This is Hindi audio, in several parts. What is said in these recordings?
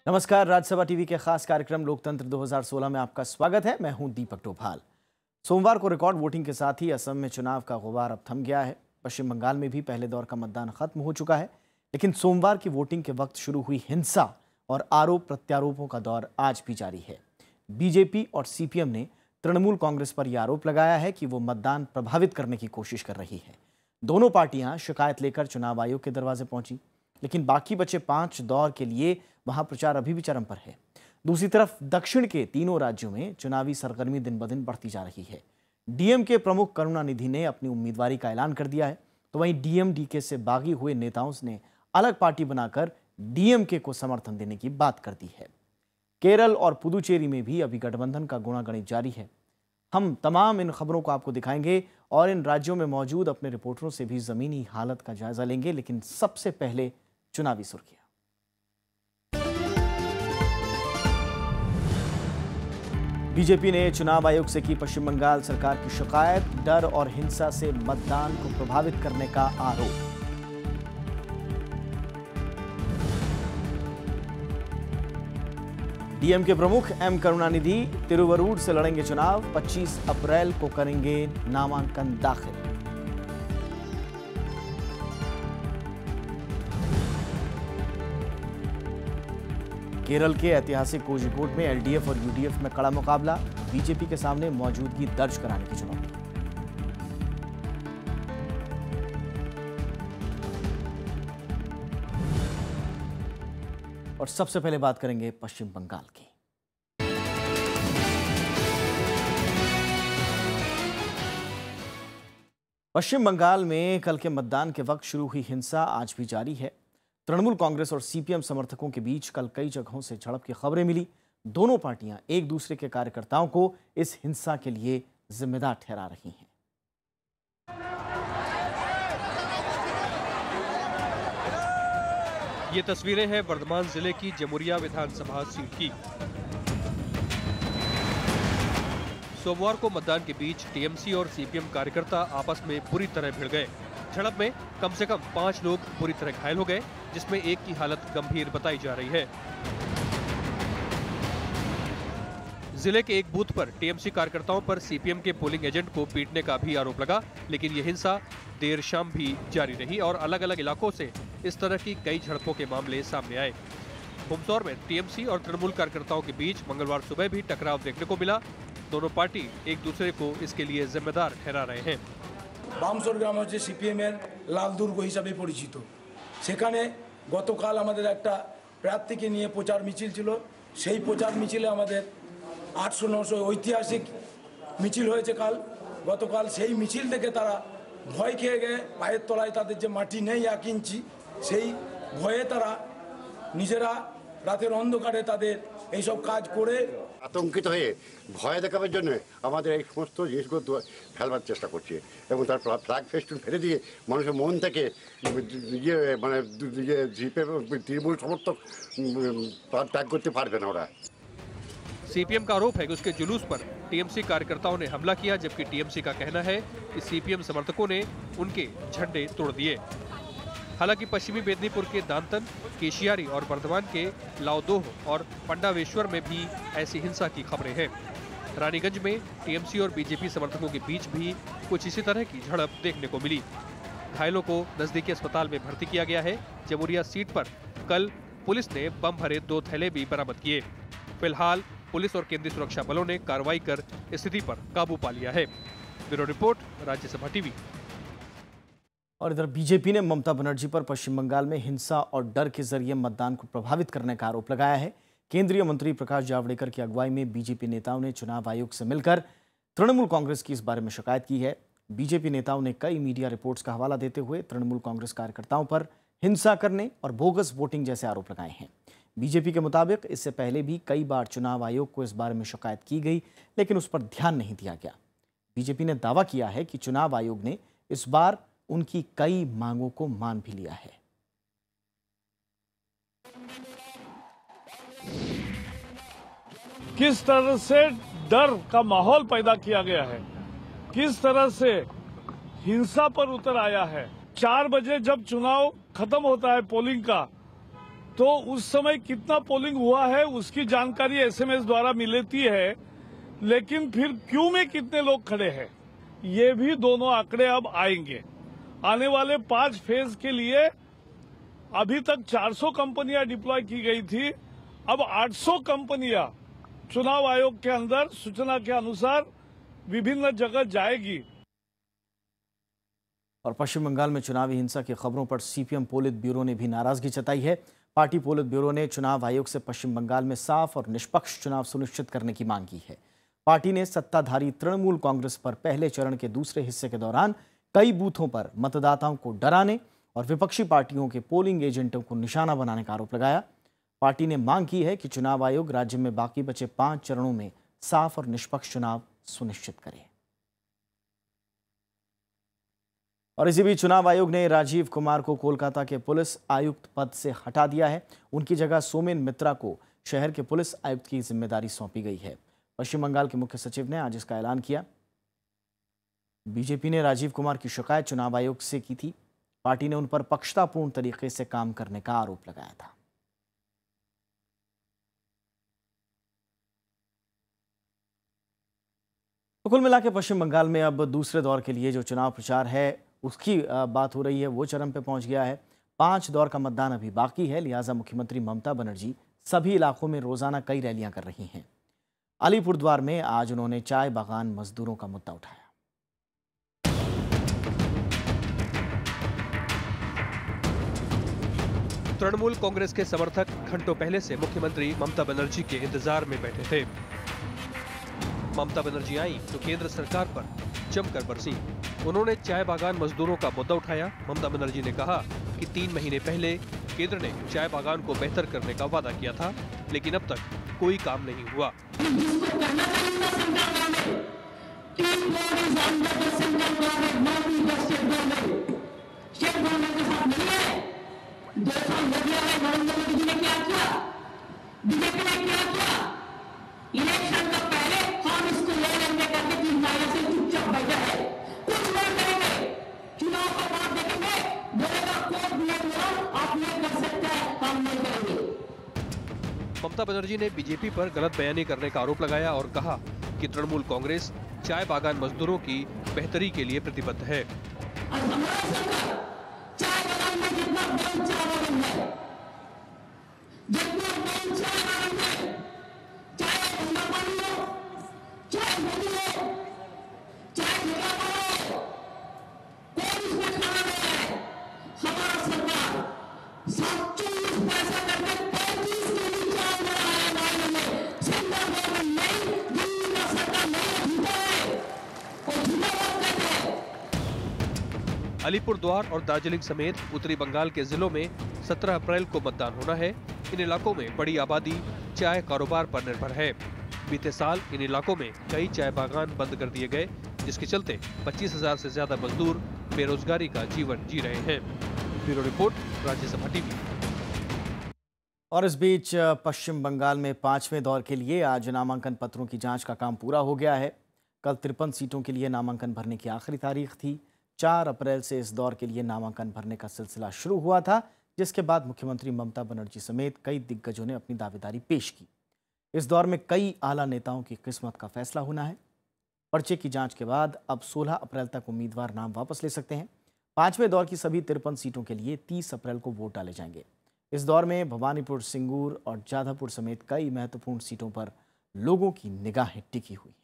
नमस्कार, राज्यसभा टीवी के खास कार्यक्रम लोकतंत्र 2016 में आपका स्वागत है। मैं हूं दीपक डोभाल। सोमवार को रिकॉर्ड वोटिंग के साथ ही असम में चुनाव का गुबार अब थम गया है। पश्चिम बंगाल में भी पहले दौर का मतदान खत्म हो चुका है, लेकिन सोमवार की वोटिंग के वक्त शुरू हुई हिंसा और आरोप प्रत्यारोपों का दौर आज भी जारी है। बीजेपी और सीपीएम ने तृणमूल कांग्रेस पर यह आरोप लगाया है कि वो मतदान प्रभावित करने की कोशिश कर रही है। दोनों पार्टियां शिकायत लेकर चुनाव आयोग के दरवाजे पहुंची, लेकिन बाकी बचे 5 दौर के लिए वहां प्रचार अभी भी चरम पर है। दूसरी तरफ दक्षिण के तीनों राज्यों में चुनावी सरगर्मी दिन ब दिन बढ़ती जा रही है। डीएमके प्रमुख करुणानिधि ने अपनी उम्मीदवारी का ऐलान कर दिया है, तो वहीं डीएमडीके से बागी हुए नेताओं ने अलग पार्टी बनाकर डीएमके को समर्थन देने की बात कर दी है। केरल और पुदुचेरी में भी अभी गठबंधन का गुणागणित जारी है। हम तमाम इन खबरों को आपको दिखाएंगे और इन राज्यों में मौजूद अपने रिपोर्टरों से भी जमीनी हालत का जायजा लेंगे, लेकिन सबसे पहले चुनावी सुर्खियां। बीजेपी ने चुनाव आयोग से की पश्चिम बंगाल सरकार की शिकायत, डर और हिंसा से मतदान को प्रभावित करने का आरोप। डीएमके प्रमुख एम करुणानिधि तिरुवरूर से लड़ेंगे चुनाव, 25 अप्रैल को करेंगे नामांकन दाखिल। केरल के ऐतिहासिक कोझिकोड में एलडीएफ और यूडीएफ में कड़ा मुकाबला, बीजेपी के सामने मौजूदगी दर्ज कराने की चुनौती। और सबसे पहले बात करेंगे पश्चिम बंगाल की। पश्चिम बंगाल में कल के मतदान के वक्त शुरू हुई हिंसा आज भी जारी है। तृणमूल कांग्रेस और सीपीएम समर्थकों के बीच कल कई जगहों से झड़प की खबरें मिली। दोनों पार्टियां एक दूसरे के कार्यकर्ताओं को इस हिंसा के लिए जिम्मेदार ठहरा रही हैं। ये तस्वीरें हैं वर्धमान जिले की जमुरिया विधानसभा सीट की। सोमवार को मतदान के बीच टीएमसी और सीपीएम कार्यकर्ता आपस में बुरी तरह भिड़ गए। झड़प में कम से कम 5 लोग बुरी तरह घायल हो गए, जिसमें एक की हालत गंभीर बताई जा रही है। जिले के एक बूथ पर टीएमसी कार्यकर्ताओं पर सीपीएम के पोलिंग एजेंट को पीटने का भी आरोप लगा, लेकिन यह हिंसा देर शाम भी जारी रही और अलग अलग इलाकों से इस तरह की कई झड़पों के मामले सामने आए। हुमसौर में टीएमसी और तृणमूल कार्यकर्ताओं के बीच मंगलवार सुबह भी टकराव देखने को मिला। दोनों पार्टी एक दूसरे को इसके लिए जिम्मेदार ठहरा रहे हैं। বামসর গ্রাম হচ্ছে সিপিএমের লাল দুর্গ হিসাবে পরিচিত। সেখানে গতকাল আমাদের একটা প্রার্থীকে নিয়ে প্রচার মিছিল ছিল। সেই প্রচার মিছিলে আমাদের 800-900 ঐতিহাসিক মিছিল হয়েছে গতকাল। সেই মিছিল থেকে তারা ভয় খেয়ে গিয়ে পায়ের তলায় তাদের যে মাটি নেই 1 ইঞ্চি, সেই ভয়ে তারা নিজেরা রাতের অন্ধকারে তাদের এইসব কাজ করে আতঙ্কিত হয়ে ভয় দেখাবার জন্য আমাদের এই সমস্ত জিনিসগুলো ফেলবার চেষ্টা করছে এবং তার ফ্ল্যাগ ফেস্টুন ফেলে দিয়ে মানুষের মন থেকে তৃণমূল সমর্থক ত্যাগ করতে পারবে না ওরা। सीपीएम का आरोप है कि उसके जुलूस पर टीएमसी कार्यकर्ताओं ने हमला किया, जबकि टीएमसी का कहना है कि सीपीएम समर्थकों ने उनके झंडे तोड़ दिए। हालांकि पश्चिमी मेदिनीपुर के दांतन, केशियारी और वर्धमान के लाउदोह और पंडावेश्वर में भी ऐसी हिंसा की खबरें हैं। रानीगंज में टीएमसी और बीजेपी समर्थकों के बीच भी कुछ इसी तरह की झड़प देखने को मिली। घायलों को नजदीकी अस्पताल में भर्ती किया गया है। जमुरिया सीट पर कल पुलिस ने बम भरे 2 थैले भी बरामद किए। फिलहाल पुलिस और केंद्रीय सुरक्षा बलों ने कार्रवाई कर स्थिति पर काबू पा लिया है। Bureau report, Rajya Sabha TV. और इधर बीजेपी ने ममता बनर्जी पर पश्चिम बंगाल में हिंसा और डर के जरिए मतदान को प्रभावित करने का आरोप लगाया है। केंद्रीय मंत्री प्रकाश जावड़ेकर की अगुवाई में बीजेपी नेताओं ने चुनाव आयोग से मिलकर तृणमूल कांग्रेस की इस बारे में शिकायत की है। बीजेपी नेताओं ने कई मीडिया रिपोर्ट्स का हवाला देते हुए तृणमूल कांग्रेस कार्यकर्ताओं पर हिंसा करने और बोगस वोटिंग जैसे आरोप लगाए हैं। बीजेपी के मुताबिक इससे पहले भी कई बार चुनाव आयोग को इस बारे में शिकायत की गई, लेकिन उस पर ध्यान नहीं दिया गया। बीजेपी ने दावा किया है कि चुनाव आयोग ने इस बार उनकी कई मांगों को मान भी लिया है। किस तरह से डर का माहौल पैदा किया गया है, किस तरह से हिंसा पर उतर आया है। 4 बजे जब चुनाव खत्म होता है पोलिंग का, तो उस समय कितना पोलिंग हुआ है उसकी जानकारी एसएमएस द्वारा मिलती है, लेकिन फिर क्यू में कितने लोग खड़े हैं ये भी दोनों आंकड़े अब आएंगे। आने वाले 5 फेज के लिए अभी तक 400 कंपनियां डिप्लॉय की गई थी, अब 800 कंपनियां चुनाव आयोग के अंदर सूचना के अनुसार विभिन्न जगह जाएगी। और पश्चिम बंगाल में चुनावी हिंसा की खबरों पर सीपीएम पोलित ब्यूरो ने भी नाराजगी जताई है। पार्टी पोलित ब्यूरो ने चुनाव आयोग से पश्चिम बंगाल में साफ और निष्पक्ष चुनाव सुनिश्चित करने की मांग की है। पार्टी ने सत्ताधारी तृणमूल कांग्रेस पर पहले चरण के दूसरे हिस्से के दौरान कई बूथों पर मतदाताओं को डराने और विपक्षी पार्टियों के पोलिंग एजेंटों को निशाना बनाने का आरोप लगाया। पार्टी ने मांग की है कि चुनाव आयोग राज्य में बाकी बचे 5 चरणों में साफ और निष्पक्ष चुनाव सुनिश्चित करे। और इसी बीच चुनाव आयोग ने राजीव कुमार को कोलकाता के पुलिस आयुक्त पद से हटा दिया है। उनकी जगह सोमेन मित्रा को शहर के पुलिस आयुक्त की जिम्मेदारी सौंपी गई है। पश्चिम बंगाल के मुख्य सचिव ने आज इसका ऐलान किया। बीजेपी ने राजीव कुमार की शिकायत चुनाव आयोग से की थी। पार्टी ने उन पर पक्षतापूर्ण तरीके से काम करने का आरोप लगाया था। तो कुल मिलाकर पश्चिम बंगाल में अब दूसरे दौर के लिए जो चुनाव प्रचार है उसकी बात हो रही है, वो चरम पे पहुंच गया है। 5 दौर का मतदान अभी बाकी है, लिहाजा मुख्यमंत्री ममता बनर्जी सभी इलाकों में रोजाना कई रैलियां कर रही हैं। अलीपुरद्वार में आज उन्होंने चाय बागान मजदूरों का मुद्दा उठाया। तृणमूल कांग्रेस के समर्थक घंटों पहले से मुख्यमंत्री ममता बनर्जी के इंतजार में बैठे थे। ममता बनर्जी आई तो केंद्र सरकार पर जमकर बरसी। उन्होंने चाय बागान मजदूरों का मुद्दा उठाया। ममता बनर्जी ने कहा कि 3 महीने पहले केंद्र ने चाय बागान को बेहतर करने का वादा किया था, लेकिन अब तक कोई काम नहीं हुआ। ममता बनर्जी ने बीजेपी पर गलत बयानी करने का आरोप लगाया और कहा कि तृणमूल कांग्रेस चाय बागान मजदूरों की बेहतरी के लिए प्रतिबद्ध है। अलीपुरद्वार और दार्जिलिंग समेत उत्तरी बंगाल के जिलों में 17 अप्रैल को मतदान होना है। इन इलाकों में बड़ी आबादी चाय कारोबार पर निर्भर है। बीते साल इन इलाकों में कई चाय बागान बंद कर दिए गए, जिसके चलते 25,000 से ज्यादा मजदूर बेरोजगारी का जीवन जी रहे हैं। Bureau report, Rajya Sabha TV. और इस बीच पश्चिम बंगाल में 5वें दौर के लिए आज नामांकन पत्रों की जांच का काम पूरा हो गया है। कल 53 सीटों के लिए नामांकन भरने की आखिरी तारीख थी। 4 अप्रैल से इस दौर के लिए नामांकन भरने का सिलसिला शुरू हुआ था, जिसके बाद मुख्यमंत्री ममता बनर्जी समेत कई दिग्गजों ने अपनी दावेदारी पेश की। इस दौर में कई आला नेताओं की किस्मत का फैसला होना है। पर्चे की जांच के बाद अब 16 अप्रैल तक उम्मीदवार नाम वापस ले सकते हैं। 5वें दौर की सभी 53 सीटों के लिए 30 अप्रैल को वोट डाले जाएंगे। इस दौर में भवानीपुर, सिंगूर और जाधवपुर समेत कई महत्वपूर्ण सीटों पर लोगों की निगाहें टिकी हुई हैं।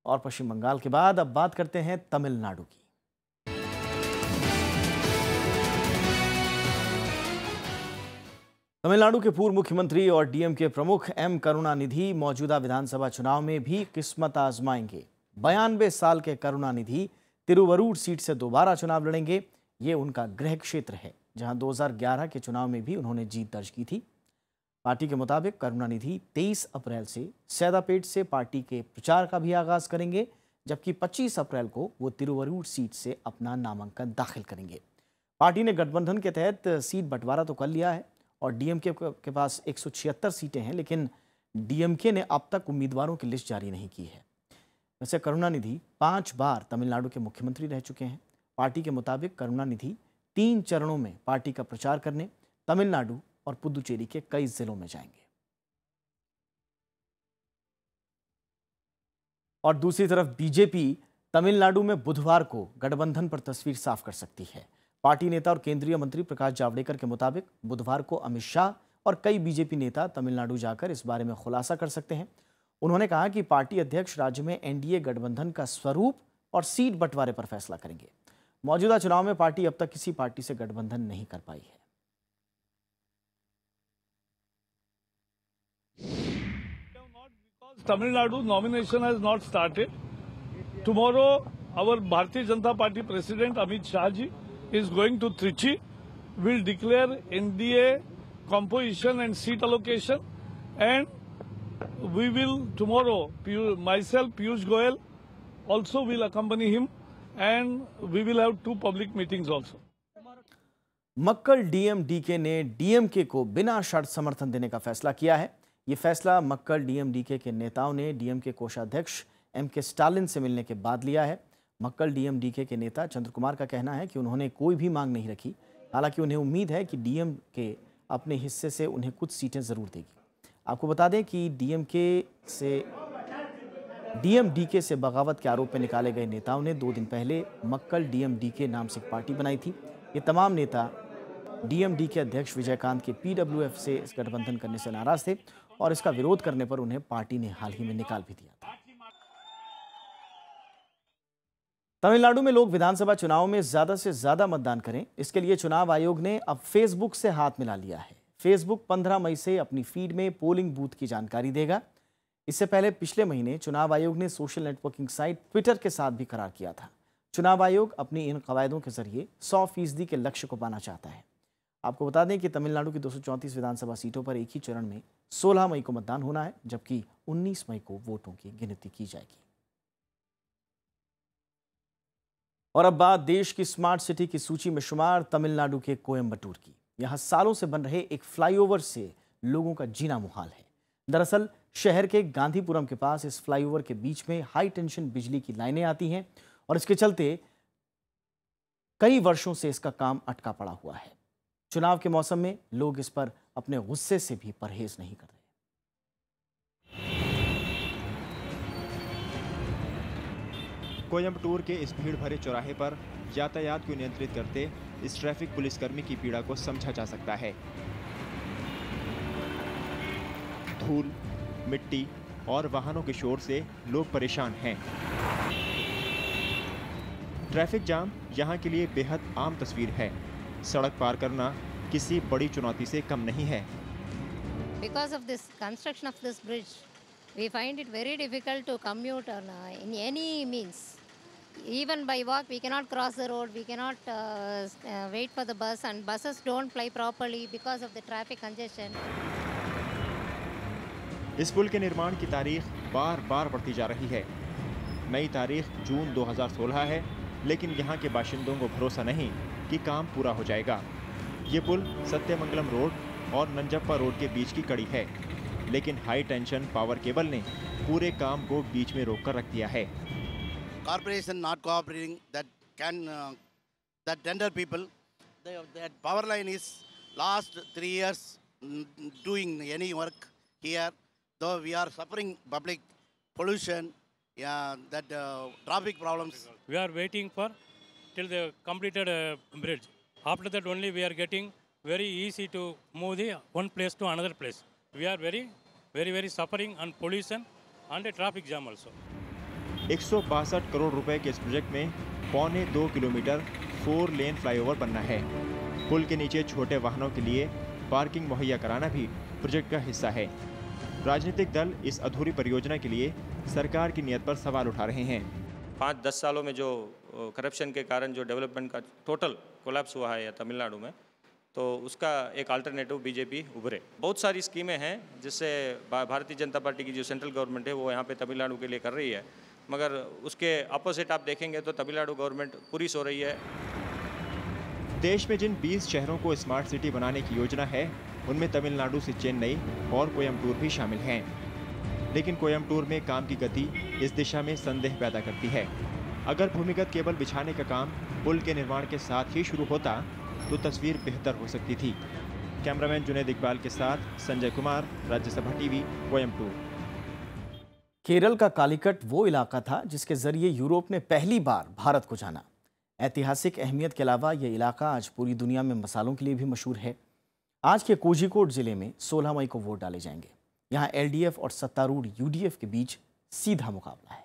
और पश्चिम बंगाल के बाद अब बात करते हैं तमिलनाडु की। तमिलनाडु के पूर्व मुख्यमंत्री और डीएमके प्रमुख एम करुणानिधि मौजूदा विधानसभा चुनाव में भी किस्मत आजमाएंगे। 92 साल के करुणानिधि तिरुवरूर सीट से दोबारा चुनाव लड़ेंगे। ये उनका गृह क्षेत्र है, जहां 2011 के चुनाव में भी उन्होंने जीत दर्ज की थी। पार्टी के मुताबिक करुणानिधि 23 अप्रैल से सैदापेट से पार्टी के प्रचार का भी आगाज करेंगे, जबकि 25 अप्रैल को वो तिरुवरूर सीट से अपना नामांकन दाखिल करेंगे। पार्टी ने गठबंधन के तहत सीट बंटवारा तो कर लिया है और डीएमके के पास 176 सीटें हैं, लेकिन डीएमके ने अब तक उम्मीदवारों की लिस्ट जारी नहीं की है। वैसे करुणानिधि 5 बार तमिलनाडु के मुख्यमंत्री रह चुके हैं। पार्टी के मुताबिक करुणानिधि 3 चरणों में पार्टी का प्रचार करने तमिलनाडु और पुदुचेरी के कई जिलों में जाएंगे। और दूसरी तरफ बीजेपी तमिलनाडु में बुधवार को गठबंधन पर तस्वीर साफ कर सकती है। पार्टी नेता और केंद्रीय मंत्री प्रकाश जावड़ेकर के मुताबिक बुधवार को अमित शाह और कई बीजेपी नेता तमिलनाडु जाकर इस बारे में खुलासा कर सकते हैं। उन्होंने कहा कि पार्टी अध्यक्ष राज्य में एनडीए गठबंधन का स्वरूप और सीट बंटवारे पर फैसला करेंगे। मौजूदा चुनाव में पार्टी अब तक किसी पार्टी से गठबंधन नहीं कर पाई है। Tamil Nadu nomination has not started. Tomorrow, our Bharatiya Janata Party President Amit Shah ji is going to Trichy. Will declare NDA composition and seat allocation, and we will tomorrow. Myself, Piyush Goyal, also will accompany him, and we will have 2 public meetings also. Makkal DMDK ने डीएमके को बिना शर्त समर्थन देने का फैसला किया है। ये फैसला मक्कल डीएमडीके के नेताओं ने डीएमके कोषाध्यक्ष एमके स्टालिन से मिलने के बाद लिया है। मक्कल डीएमडीके के नेता चंद्र कुमार का कहना है कि उन्होंने कोई भी मांग नहीं रखी। हालांकि उन्हें उम्मीद है कि डीएमके अपने हिस्से से उन्हें कुछ सीटें जरूर देगी। आपको बता दें कि डीएमडीके से बगावत के आरोप में निकाले गए नेताओं ने 2 दिन पहले मक्कल डीएमडीके नाम से एक पार्टी बनाई थी। ये तमाम नेता डीएमडीके अध्यक्ष विजयकांत के पीडब्ल्यूएफ से इस गठबंधन करने से नाराज थे और इसका विरोध करने पर उन्हें पार्टी ने हाल ही में निकाल भी दिया था। तमिलनाडु में लोग विधानसभा चुनाव में ज्यादा से ज्यादा मतदान करें, इसके लिए चुनाव आयोग ने अब फेसबुक से हाथ मिला लिया है। फेसबुक 15 मई से अपनी फीड में पोलिंग बूथ की जानकारी देगा। इससे पहले पिछले महीने चुनाव आयोग ने सोशल नेटवर्किंग साइट ट्विटर के साथ भी करार किया था। चुनाव आयोग अपनी इन कवायदों के जरिए 100% के लक्ष्य को पाना चाहता है। आपको बता दें कि तमिलनाडु की 234 विधानसभा सीटों पर एक ही चरण में 16 मई को मतदान होना है, जबकि 19 मई को वोटों की गिनती की जाएगी। और अब बात देश की स्मार्ट सिटी की सूची में शुमार तमिलनाडु के कोयम्बटूर की। यहां सालों से बन रहे एक फ्लाईओवर से लोगों का जीना मुहाल है। दरअसल शहर के गांधीपुरम के पास इस फ्लाईओवर के बीच में हाई टेंशन बिजली की लाइनें आती हैं और इसके चलते कई वर्षों से इसका काम अटका पड़ा हुआ है। चुनाव के मौसम में लोग इस पर अपने गुस्से से भी परहेज नहीं कर रहे। कोयम्बटूर के इस भीड़ भरे चौराहे पर यातायात को नियंत्रित करते इस ट्रैफिक पुलिसकर्मी की पीड़ा को समझा जा सकता है। धूल, मिट्टी और वाहनों के शोर से लोग परेशान हैं। ट्रैफिक जाम यहाँ के लिए बेहद आम तस्वीर है। सड़क पार करना किसी बड़ी चुनौती से कम नहीं है। Because of this construction of this bridge, we find it very difficult to commute on in any means. Even by walk, we cannot cross the road. We cannot wait for the bus, and buses don't ply properly because of the traffic congestion. इस पुल के निर्माण की तारीख बार बार बढ़ती जा रही है। नई तारीख जून 2016 है, लेकिन यहाँ के बाशिंदों को भरोसा नहीं कि काम पूरा हो जाएगा। ये पुल सत्यमंगलम रोड और नंजप्पा रोड के बीच की कड़ी है, लेकिन हाई टेंशन पावर केबल ने पूरे काम को बीच में रोक कर रख दिया है। Corporation not cooperating, that tender people, that power line is last 3 years doing any work here. Though we are suffering public pollution, that traffic problems. We are waiting for till they completed bridge. After that only we are getting very easy to move the one place to another place. We are very suffering on pollution and traffic jam also. 162 crore रुपए के इस प्रोजेक्ट में 1.25 किलोमीटर 4 लेन फ्लाईओवर बनना है। पुल के नीचे छोटे वाहनों के लिए पार्किंग मुहैया कराना भी प्रोजेक्ट का हिस्सा है। राजनीतिक दल इस अधूरी परियोजना के लिए सरकार की नीयत पर सवाल उठा रहे हैं। 5-10 सालों में जो करप्शन के कारण जो डेवलपमेंट का टोटल कोलैप्स हुआ है या तमिलनाडु में, तो उसका एक अल्टरनेटिव बीजेपी उभरे। बहुत सारी स्कीमें हैं जिससे भारतीय जनता पार्टी की जो सेंट्रल गवर्नमेंट है वो यहाँ पे तमिलनाडु के लिए कर रही है, मगर उसके अपोजिट आप देखेंगे तो तमिलनाडु गवर्नमेंट पूरी सो रही है। देश में जिन 20 शहरों को स्मार्ट सिटी बनाने की योजना है, उनमें तमिलनाडु से चेन्नई और कोयम्बटूर भी शामिल हैं। लेकिन कोयम्बटूर में काम की गति इस दिशा में संदेह पैदा करती है। अगर भूमिगत केबल बिछाने का काम पुल के निर्माण के साथ ही शुरू होता तो तस्वीर बेहतर हो सकती थी। कैमरामैन जुनैद इकबाल के साथ संजय कुमार, राज्यसभा टीवी, कोयम्बटूर। केरल का कालीकट वो इलाका था जिसके जरिए यूरोप ने पहली बार भारत को जाना। ऐतिहासिक अहमियत के अलावा ये इलाका आज पूरी दुनिया में मसालों के लिए भी मशहूर है। आज के कोझिकोड जिले में 16 मई को वोट डाले जाएंगे। यहाँ एलडीएफ और सत्तारूढ़ यूडीएफ के बीच सीधा मुकाबला है।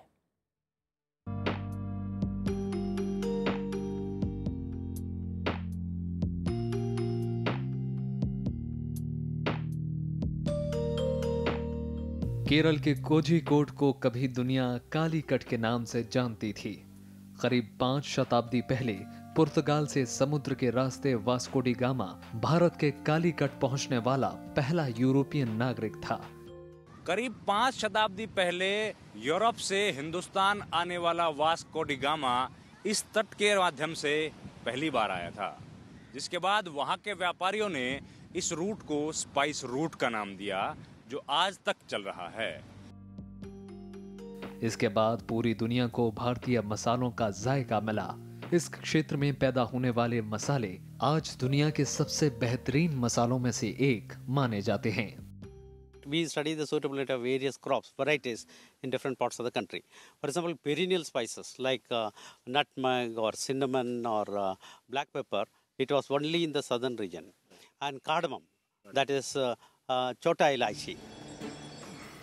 केरल के कोझिकोड को कभी दुनिया कालीकट के नाम से जानती थी। करीब 5 शताब्दी पहले पुर्तगाल से समुद्र के रास्ते वास्को डी गामा भारत के कालीकट पहुंचने वाला पहला यूरोपियन नागरिक था। करीब 5 शताब्दी पहले यूरोप से हिंदुस्तान आने वाला वास्को डी गामा इस तट के माध्यम से पहली बार आया था, जिसके बाद वहां के व्यापारियों ने इस रूट को स्पाइस रूट का नाम दिया, जो आज तक चल रहा है। इसके बाद पूरी दुनिया को भारतीय मसालों का जायका मिला। इस क्षेत्र में पैदा होने वाले मसाले आज दुनिया के सबसे बेहतरीन मसालों में से एक माने जाते हैं। We study the suitability of various crops, varieties in different parts of the country. For example, perennial spices like nutmeg or cinnamon or black pepper, it was only in the southern region. And cardamom, that is छोटा इलायची।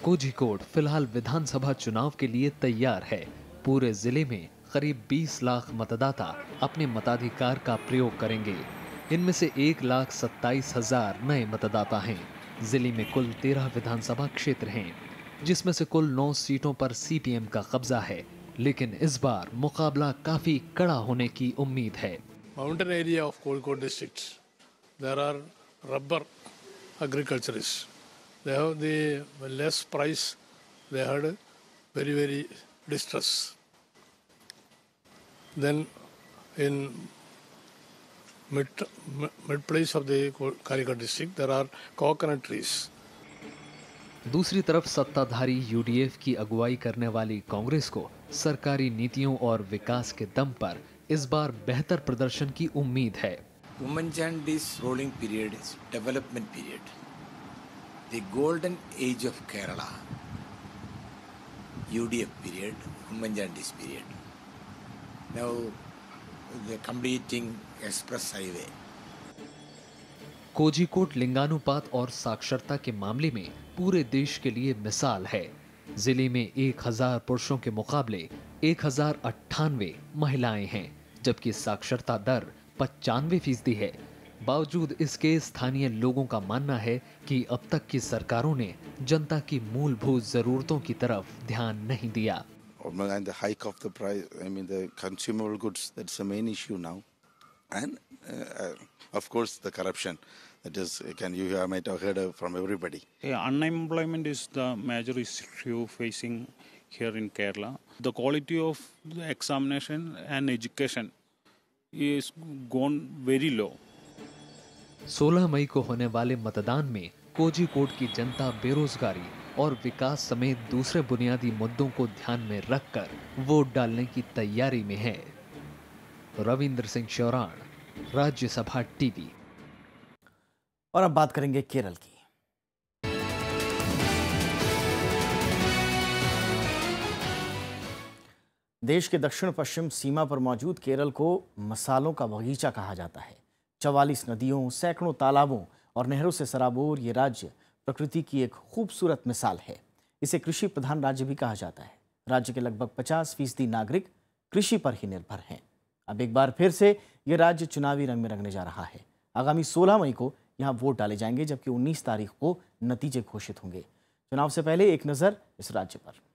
कोझिकोड फिलहाल विधानसभा चुनाव के लिए तैयार है। पूरे जिले में करीब 20 लाख मतदाता अपने मताधिकार का प्रयोग करेंगे। इनमें से 1,27,000 नए मतदाता हैं। जिले में कुल 13 विधानसभा क्षेत्र हैं, जिसमें से कुल 9 सीटों पर सीपीएम का कब्जा है। लेकिन इस बार मुकाबला काफी कड़ा होने की उम्मीद है। Mountain area of Kozhikode district, there are rubber agriculturists. They have the less price. They had very distress. Then in mid place of the Kalighat district, there are coconut trees. दूसरी तरफ सत्ताधारी यूडीएफ की अगुवाई करने वाली कांग्रेस को सरकारी नीतियों और विकास के दम पर इस बार बेहतर प्रदर्शन की उम्मीद है। Ummanjandi's ruling period is development period, the golden age of Kerala. UDF period, Ummanjandi's period. Now they're completing express highway. Kozhikode लिंगानुपात और साक्षरता के मामले में पूरे देश के लिए मिसाल है। जिले में 1000 पुरुषों के मुकाबले 1098 महिलाएं हैं, जबकि साक्षरता दर 95% है। बावजूद इसके स्थानीय लोगों का मानना है कि अब तक की सरकारों ने जनता की मूलभूत जरूरतों की तरफ ध्यान नहीं दिया। And the hike of the price, I mean the consumable goods, that's the main issue now. And of course the corruption, that is, you might have heard from everybody. Yeah, unemployment is the major issue facing here in Kerala. The quality of the examination and education is gone very low. 16 मई को होने वाले मतदान में कोझिकोड की जनता बेरोजगारी और विकास समेत दूसरे बुनियादी मुद्दों को ध्यान में रखकर वोट डालने की तैयारी में है। रविंद्र सिंह शौराण, राज्यसभा टीवी। और अब बात करेंगे केरल की। देश के दक्षिण पश्चिम सीमा पर मौजूद केरल को मसालों का बगीचा कहा जाता है। 44 नदियों, सैकड़ों तालाबों और नहरों से सराबोर ये राज्य प्रकृति की एक खूबसूरत मिसाल है। इसे कृषि प्रधान राज्य भी कहा जाता है। राज्य के लगभग 50% नागरिक कृषि पर ही निर्भर हैं। अब एक बार फिर से ये राज्य चुनावी रंग में रंगने जा रहा है। आगामी 16 मई को यहाँ वोट डाले जाएंगे, जबकि 19 तारीख को नतीजे घोषित होंगे। चुनाव से पहले एक नज़र इस राज्य पर।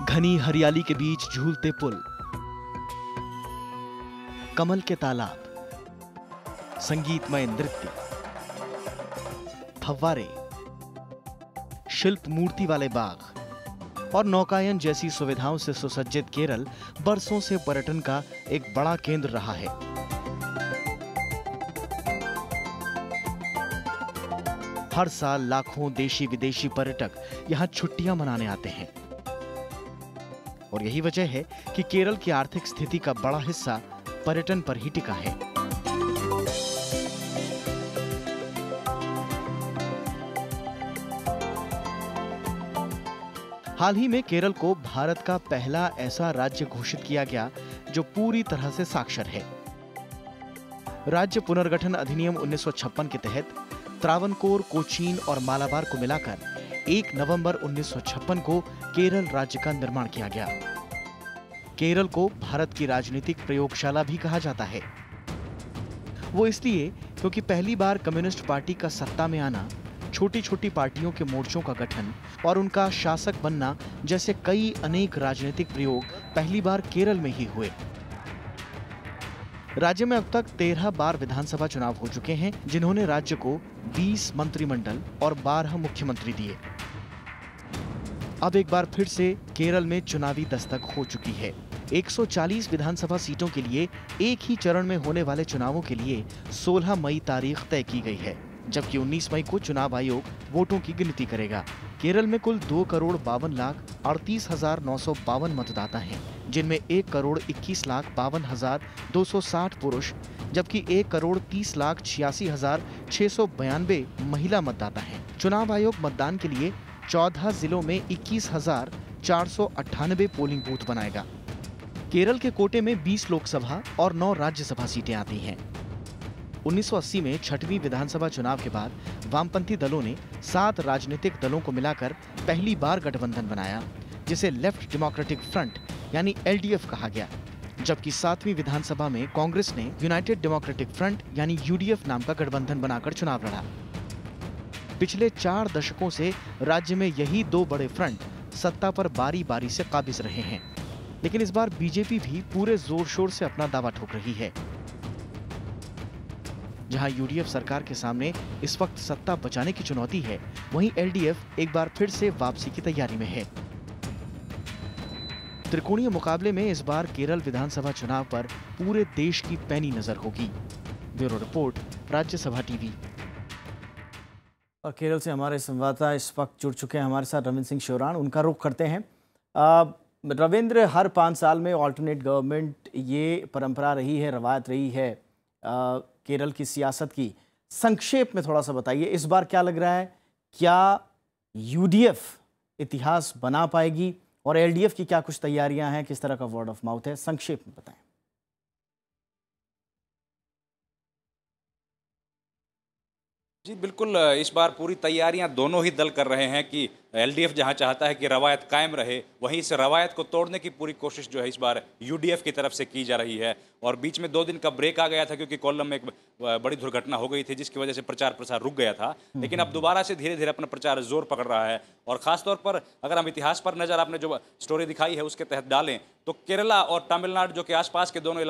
घनी हरियाली के बीच झूलते पुल, कमल के तालाब, संगीतमय नृत्य, फव्वारे, शिल्प मूर्ति वाले बाग, और नौकायन जैसी सुविधाओं से सुसज्जित केरल बरसों से पर्यटन का एक बड़ा केंद्र रहा है। हर साल लाखों देशी विदेशी पर्यटक यहाँ छुट्टियां मनाने आते हैं और यही वजह है कि केरल की आर्थिक स्थिति का बड़ा हिस्सा पर्यटन पर ही टिका है। हाल ही में केरल को भारत का पहला ऐसा राज्य घोषित किया गया जो पूरी तरह से साक्षर है। राज्य पुनर्गठन अधिनियम 1956 के तहत त्रावणकोर, कोचीन और मालाबार को मिलाकर 1 नवंबर 1956 को केरल राज्य का निर्माण किया गया। केरल को भारत की राजनीतिक प्रयोगशाला भी कहा जाता है। वो इसलिए क्योंकि पहली बार कम्युनिस्ट पार्टी का सत्ता में आना, छोटी छोटी पार्टियों के मोर्चों का गठन और उनका शासक बनना जैसे कई अनेक राजनीतिक प्रयोग पहली बार केरल में ही हुए। राज्य में अब तक 13 बार विधानसभा चुनाव हो चुके हैं, जिन्होंने राज्य को 20 मंत्रिमंडल और 12 मुख्यमंत्री दिए। अब एक बार फिर से केरल में चुनावी दस्तक हो चुकी है। 140 विधानसभा सीटों के लिए एक ही चरण में होने वाले चुनावों के लिए 16 मई तारीख तय की गई है, जबकि 19 मई को चुनाव आयोग वोटों की गिनती करेगा। केरल में कुल 2,52,38,952 मतदाता हैं, जिनमें 1,21,52,260 पुरुष जबकि 1,30,86,692 महिला मतदाता हैं। चुनाव आयोग मतदान के लिए 14 जिलों में 21,498 पोलिंग बूथ बनाएगा। केरल के कोटे में 20 लोकसभा और 9 राज्यसभा सीटें आती हैं। 1980 में 6वीं विधानसभा चुनाव के बाद वामपंथी दलों ने 7 राजनीतिक दलों को मिलाकर पहली बार गठबंधन बनाया, जिसे लेफ्ट डेमोक्रेटिक फ्रंट यानी LDF कहा गया, जबकि 7वीं विधानसभा में कांग्रेस ने यूनाइटेड डेमोक्रेटिक फ्रंट यानी UDF नाम का गठबंधन बनाकर चुनाव लड़ा। पिछले 4 दशकों से राज्य में यही 2 बड़े फ्रंट सत्ता पर बारी बारी से काबिज रहे हैं, लेकिन इस बार बीजेपी भी पूरे जोर शोर से अपना दावा ठोक रही है। जहां UDF सरकार के सामने इस वक्त सत्ता बचाने की चुनौती है, वहीं LDF एक बार फिर से वापसी की तैयारी में है। त्रिकोणीय मुकाबले में इस बार केरल विधानसभा चुनाव पर पूरे देश की पैनी नजर होगी। Bureau report, Rajya Sabha TV. और केरल से हमारे संवाददाता इस वक्त जुड़ चुके हैं हमारे साथ रविंद्र सिंह शोरान। उनका रुख करते हैं। रविंद्र, हर 5 साल में ऑल्टरनेट गवर्नमेंट, ये परंपरा रही है, रवायत रही है केरल की सियासत की। संक्षेप में थोड़ा सा बताइए, इस बार क्या लग रहा है? क्या UDF इतिहास बना पाएगी और LDF की क्या कुछ तैयारियां हैं? किस तरह का वर्ड ऑफ माउथ है? संक्षेप में बताएं। जी बिल्कुल, इस बार पूरी तैयारियां दोनों ही दल कर रहे हैं कि LDF जहां चाहता है कि रवायत कायम रहे, वहीं इस रवायत को तोड़ने की पूरी कोशिश जो है इस बार UDF की तरफ से की जा रही है। और बीच में 2 दिन का ब्रेक आ गया था क्योंकि कोल्लम में एक बड़ी दुर्घटना हो गई थी, जिसकी वजह से प्रचार प्रसार रुक गया था। लेकिन अब दोबारा से धीरे धीरे अपना प्रचार जोर पकड़ रहा है। और खासतौर पर अगर हम इतिहास पर नजर, आपने जो स्टोरी दिखाई है उसके तहत डालें, तो केरला और तमिलनाडु जो कि आसपास के दोनों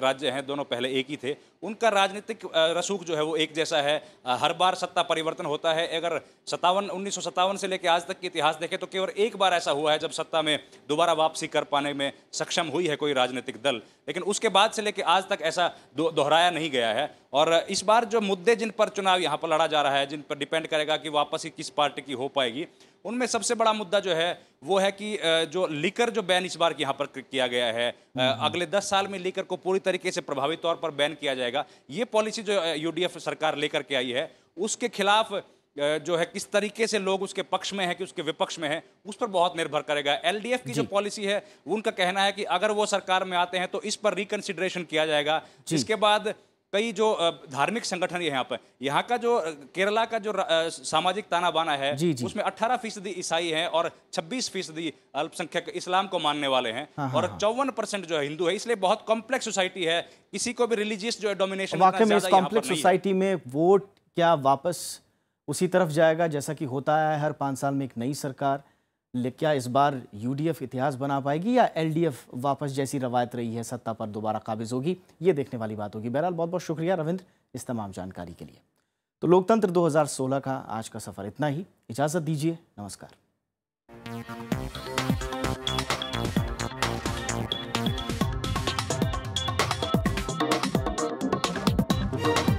राज्य हैं, दोनों पहले एक ही थे, उनका राजनीतिक रसूख जो है वो एक जैसा है। हर बार सत्ता परिवर्तन होता है। अगर 1957 से लेकर आज तक के इतिहास देखें तो केवल एक बार ऐसा हुआ है जब सत्ता में दोबारा वापसी कर पाने में सक्षम हुई है कोई राजनीतिक दल, लेकिन उसके बाद से लेकर आज तक ऐसा दोहराया नहीं गया है। और इस बार जो मुद्दे जिन पर चुनाव यहाँ पर लड़ा जा रहा है, जिन पर डिपेंड करेगा कि वापसी किस पार्टी की हो पाएगी, उनमें सबसे बड़ा मुद्दा जो है वो है कि जो लीकर जो बैन इस बार यहाँ पर किया गया है, अगले 10 साल में लीकर को पूरी तरीके से प्रभावी तौर पर बैन किया जाएगा। ये पॉलिसी जो UDF सरकार लेकर के आई है, उसके खिलाफ जो है किस तरीके से लोग उसके पक्ष में है कि उसके विपक्ष में है, उस पर बहुत निर्भर करेगा। LDF की जो पॉलिसी है, उनका कहना है कि अगर वो सरकार में आते हैं तो इस पर रिकंसिडरेशन किया जाएगा। जिसके बाद कई जो धार्मिक संगठन यहाँ का जो केरला का जो सामाजिक ताना बाना है, उसमें 18% ईसाई हैं और 26% अल्पसंख्यक इस्लाम को मानने वाले हैं। और 54% जो है हिंदू है। इसलिए बहुत कॉम्प्लेक्स सोसाइटी है। किसी को भी रिलीजियस जो है डोमिनेशन वाकई में इस कॉम्प्लेक्स सोसाइटी में वोट क्या वापस उसी तरफ जाएगा जैसा कि होता है हर 5 साल में एक नई सरकार? क्या इस बार UDF इतिहास बना पाएगी या LDF वापस जैसी रवायत रही है सत्ता पर दोबारा काबिज होगी? ये देखने वाली बात होगी। बहरहाल बहुत बहुत शुक्रिया रविंद्र इस तमाम जानकारी के लिए। तो लोकतंत्र 2016 का आज का सफर इतना ही। इजाजत दीजिए, नमस्कार। है।